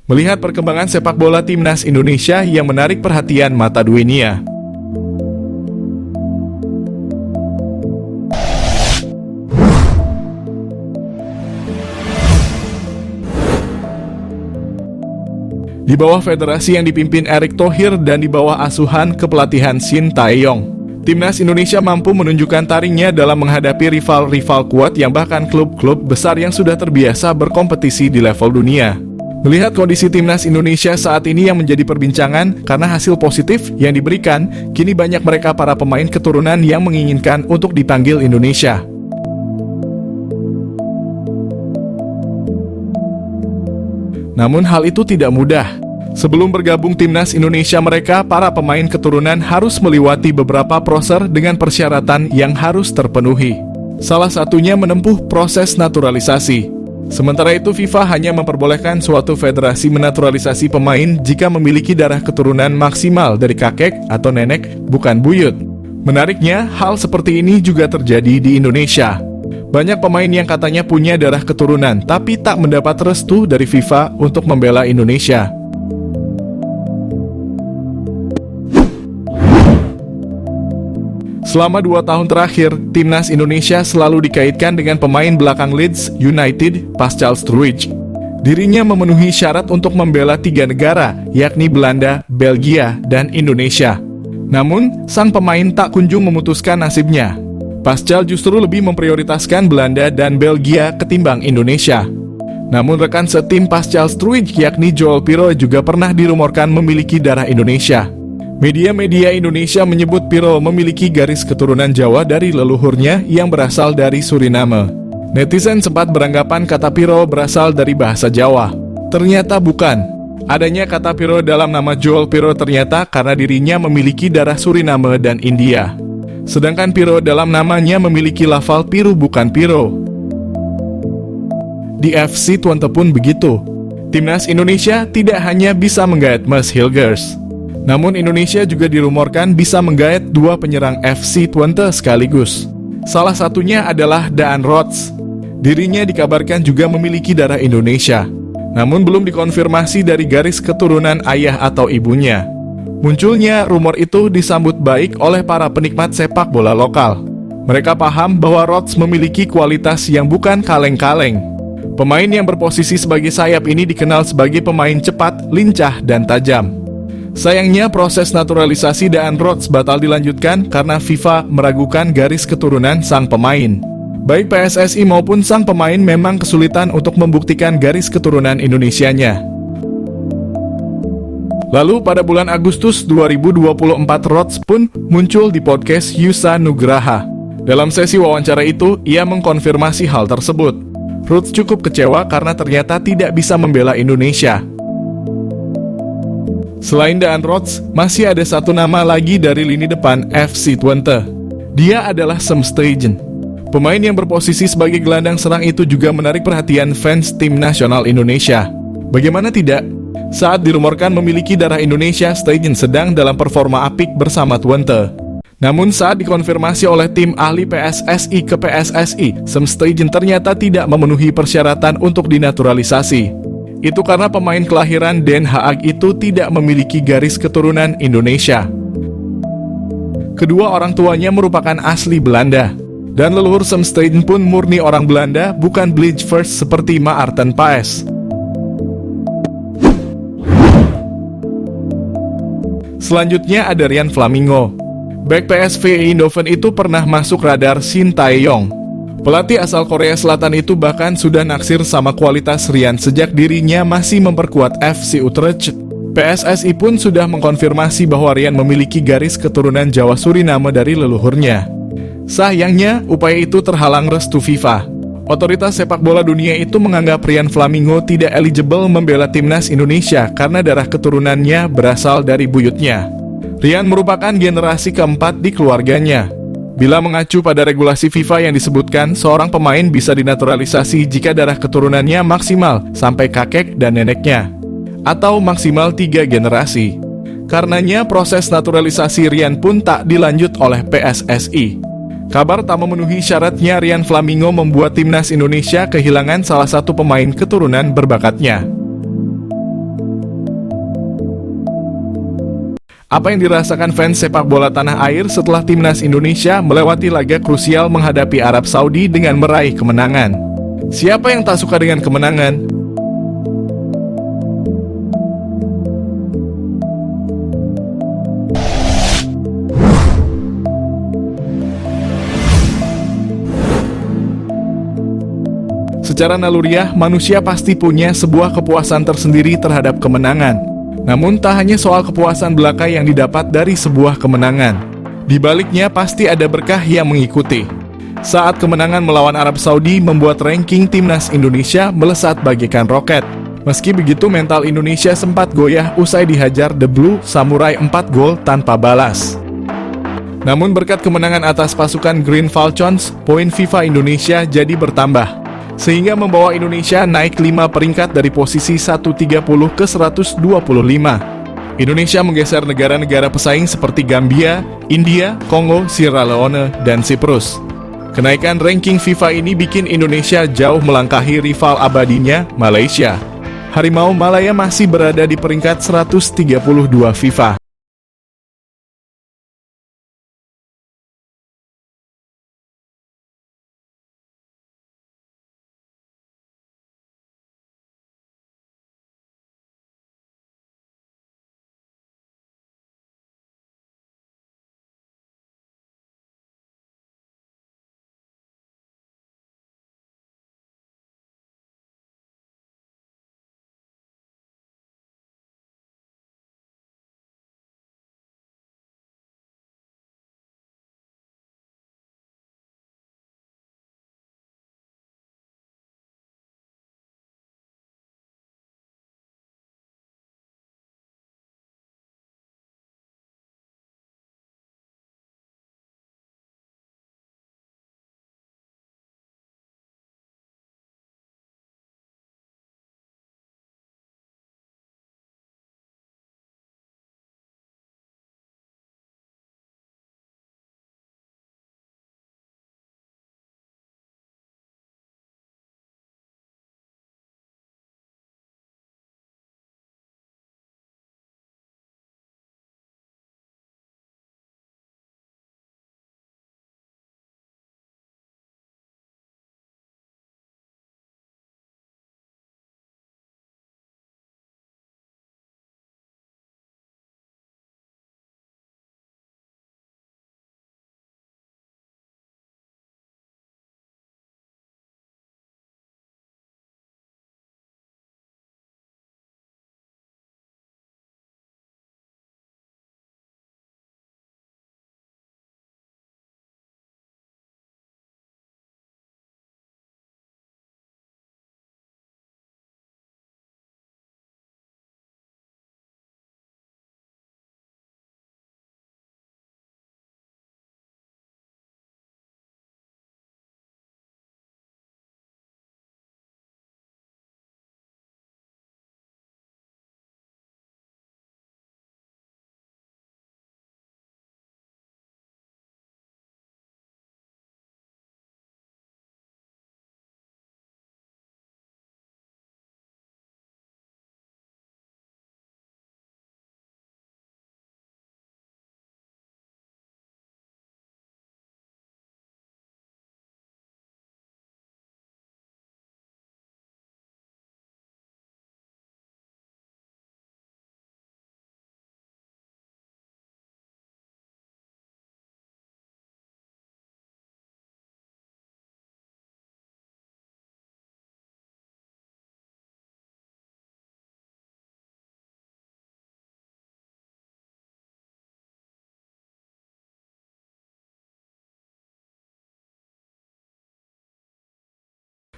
Melihat perkembangan sepak bola timnas Indonesia yang menarik perhatian mata dunia. Di bawah federasi yang dipimpin Erick Thohir dan di bawah asuhan kepelatihan Shin Tae-yong, timnas Indonesia mampu menunjukkan taringnya dalam menghadapi rival-rival kuat yang bahkan klub-klub besar yang sudah terbiasa berkompetisi di level dunia. Melihat kondisi timnas Indonesia saat ini yang menjadi perbincangan karena hasil positif yang diberikan, kini banyak mereka para pemain keturunan yang menginginkan untuk dipanggil Indonesia. Namun hal itu tidak mudah. Sebelum bergabung timnas Indonesia mereka, para pemain keturunan harus melewati beberapa proses dengan persyaratan yang harus terpenuhi. Salah satunya menempuh proses naturalisasi. Sementara itu FIFA hanya memperbolehkan suatu federasi menaturalisasi pemain jika memiliki darah keturunan maksimal dari kakek atau nenek, bukan buyut. Menariknya, hal seperti ini juga terjadi di Indonesia. Banyak pemain yang katanya punya darah keturunan, tapi tak mendapat restu dari FIFA untuk membela Indonesia. Selama 2 tahun terakhir, timnas Indonesia selalu dikaitkan dengan pemain belakang Leeds United, Pascal Struijk. Dirinya memenuhi syarat untuk membela 3 negara, yakni Belanda, Belgia, dan Indonesia. Namun, sang pemain tak kunjung memutuskan nasibnya. Pascal justru lebih memprioritaskan Belanda dan Belgia ketimbang Indonesia. Namun rekan setim Pascal Struijk yakni Joel Piroe juga pernah dirumorkan memiliki darah Indonesia. Media-media Indonesia menyebut Piroe memiliki garis keturunan Jawa dari leluhurnya yang berasal dari Suriname. Netizen sempat beranggapan kata Piroe berasal dari bahasa Jawa. Ternyata bukan. Adanya kata Piroe dalam nama Joel Piroe ternyata karena dirinya memiliki darah Suriname dan India. Sedangkan Piroe dalam namanya memiliki lafal Piru bukan Piro. Di FC Twente pun begitu. Timnas Indonesia tidak hanya bisa menggait Mas Hilgers, namun Indonesia juga dirumorkan bisa menggait 2 penyerang FC Twente sekaligus. Salah satunya adalah Daan Rots. Dirinya dikabarkan juga memiliki darah Indonesia, namun belum dikonfirmasi dari garis keturunan ayah atau ibunya. Munculnya rumor itu disambut baik oleh para penikmat sepak bola lokal. Mereka paham bahwa Rots memiliki kualitas yang bukan kaleng-kaleng. Pemain yang berposisi sebagai sayap ini dikenal sebagai pemain cepat, lincah, dan tajam. Sayangnya proses naturalisasi Daan Rots batal dilanjutkan karena FIFA meragukan garis keturunan sang pemain. Baik PSSI maupun sang pemain memang kesulitan untuk membuktikan garis keturunan Indonesianya. Lalu pada bulan Agustus 2024 Rots pun muncul di podcast Yusa Nugraha. Dalam sesi wawancara itu, ia mengkonfirmasi hal tersebut. Rots cukup kecewa karena ternyata tidak bisa membela Indonesia. Selain Daan Rots, masih ada satu nama lagi dari lini depan FC Twente. Dia adalah Sam Stegen. Pemain yang berposisi sebagai gelandang serang itu juga menarik perhatian fans tim nasional Indonesia. Bagaimana tidak? Saat dirumorkan memiliki darah Indonesia, Stegen sedang dalam performa apik bersama Twente. Namun saat dikonfirmasi oleh tim ahli PSSI ke PSSI, Sam Stegen ternyata tidak memenuhi persyaratan untuk dinaturalisasi. Itu karena pemain kelahiran Den Haag itu tidak memiliki garis keturunan Indonesia. Kedua orang tuanya merupakan asli Belanda. Dan leluhur Sam Stegen pun murni orang Belanda, bukan Bleach First seperti Maarten Paes. Selanjutnya ada Rian Flamingo. Bek PSV Eindhoven itu pernah masuk radar Shin Tae-yong. Pelatih asal Korea Selatan itu bahkan sudah naksir sama kualitas Rian sejak dirinya masih memperkuat FC Utrecht. PSSI pun sudah mengkonfirmasi bahwa Rian memiliki garis keturunan Jawa Suriname dari leluhurnya. Sayangnya, upaya itu terhalang restu FIFA. Otoritas sepak bola dunia itu menganggap Rian Flamingo tidak eligible membela timnas Indonesia karena darah keturunannya berasal dari buyutnya. Rian merupakan generasi keempat di keluarganya. Bila mengacu pada regulasi FIFA yang disebutkan, seorang pemain bisa dinaturalisasi jika darah keturunannya maksimal sampai kakek dan neneknya, atau maksimal 3 generasi. Karenanya proses naturalisasi Rian pun tak dilanjut oleh PSSI. Kabar tak memenuhi syaratnya Rian Flamingo membuat timnas Indonesia kehilangan salah satu pemain keturunan berbakatnya. Apa yang dirasakan fans sepak bola tanah air setelah timnas Indonesia melewati laga krusial menghadapi Arab Saudi dengan meraih kemenangan? Siapa yang tak suka dengan kemenangan? Secara naluriah, manusia pasti punya sebuah kepuasan tersendiri terhadap kemenangan. Namun tak hanya soal kepuasan belaka yang didapat dari sebuah kemenangan. Di baliknya pasti ada berkah yang mengikuti. Saat kemenangan melawan Arab Saudi membuat ranking timnas Indonesia melesat bagaikan roket. Meski begitu, mental Indonesia sempat goyah usai dihajar The Blue Samurai 4 gol tanpa balas. Namun berkat kemenangan atas pasukan Green Falcons, poin FIFA Indonesia jadi bertambah, sehingga membawa Indonesia naik 5 peringkat dari posisi 130 ke 125. Indonesia menggeser negara-negara pesaing seperti Gambia, India, Kongo, Sierra Leone, dan Siprus. Kenaikan ranking FIFA ini bikin Indonesia jauh melangkahi rival abadinya, Malaysia. Harimau Malaya masih berada di peringkat 132 FIFA.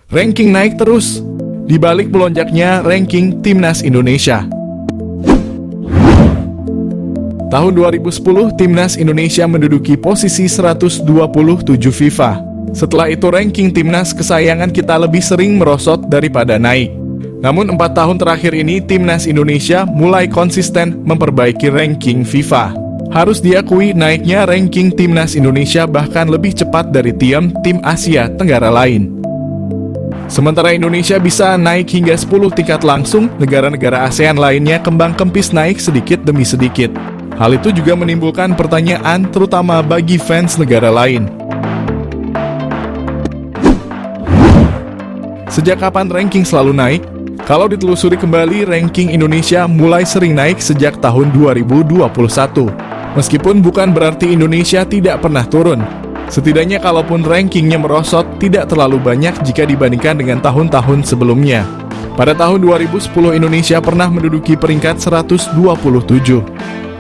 Ranking naik terus, di balik melonjaknya ranking timnas Indonesia. Tahun 2010, timnas Indonesia menduduki posisi 127 FIFA. Setelah itu ranking timnas kesayangan kita lebih sering merosot daripada naik. Namun 4 tahun terakhir ini, timnas Indonesia mulai konsisten memperbaiki ranking FIFA. Harus diakui, naiknya ranking timnas Indonesia bahkan lebih cepat dari tim Asia Tenggara lain. Sementara Indonesia bisa naik hingga 10 tingkat langsung, negara-negara ASEAN lainnya kembang kempis naik sedikit demi sedikit. Hal itu juga menimbulkan pertanyaan terutama bagi fans negara lain. Sejak kapan ranking selalu naik? Kalau ditelusuri kembali, ranking Indonesia mulai sering naik sejak tahun 2021. Meskipun bukan berarti Indonesia tidak pernah turun. Setidaknya kalaupun rankingnya merosot, tidak terlalu banyak jika dibandingkan dengan tahun-tahun sebelumnya. Pada tahun 2010 Indonesia pernah menduduki peringkat 127.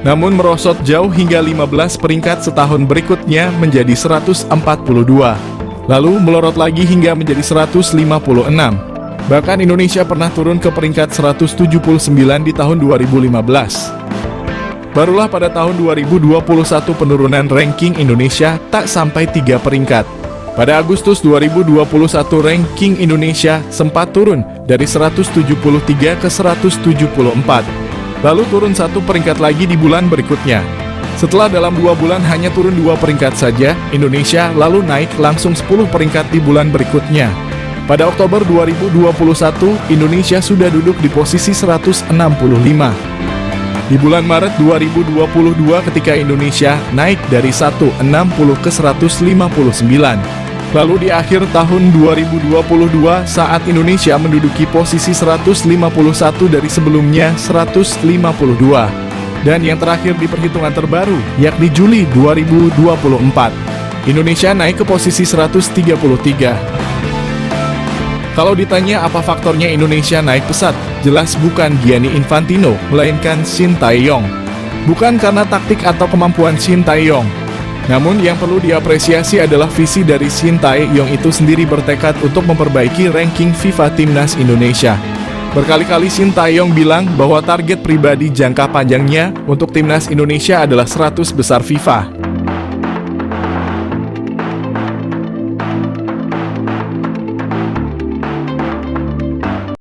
Namun merosot jauh hingga 15 peringkat setahun berikutnya menjadi 142. Lalu melorot lagi hingga menjadi 156. Bahkan Indonesia pernah turun ke peringkat 179 di tahun 2015. Barulah pada tahun 2021 penurunan ranking Indonesia tak sampai 3 peringkat. Pada Agustus 2021 ranking Indonesia sempat turun dari 173 ke 174. Lalu turun 1 peringkat lagi di bulan berikutnya. Setelah dalam 2 bulan hanya turun 2 peringkat saja, Indonesia lalu naik langsung 10 peringkat di bulan berikutnya. Pada Oktober 2021, Indonesia sudah duduk di posisi 165. Di bulan Maret 2022 ketika Indonesia naik dari 160 ke 159. Lalu di akhir tahun 2022 saat Indonesia menduduki posisi 151 dari sebelumnya 152. Dan yang terakhir di perhitungan terbaru, yakni Juli 2024, Indonesia naik ke posisi 133. Kalau ditanya apa faktornya Indonesia naik pesat, jelas bukan Gianni Infantino, melainkan Shin Tae-yong. Bukan karena taktik atau kemampuan Shin Tae-yong. Namun yang perlu diapresiasi adalah visi dari Shin Tae-yong itu sendiri bertekad untuk memperbaiki ranking FIFA Timnas Indonesia. Berkali-kali Shin Tae-yong bilang bahwa target pribadi jangka panjangnya untuk Timnas Indonesia adalah 100 besar FIFA.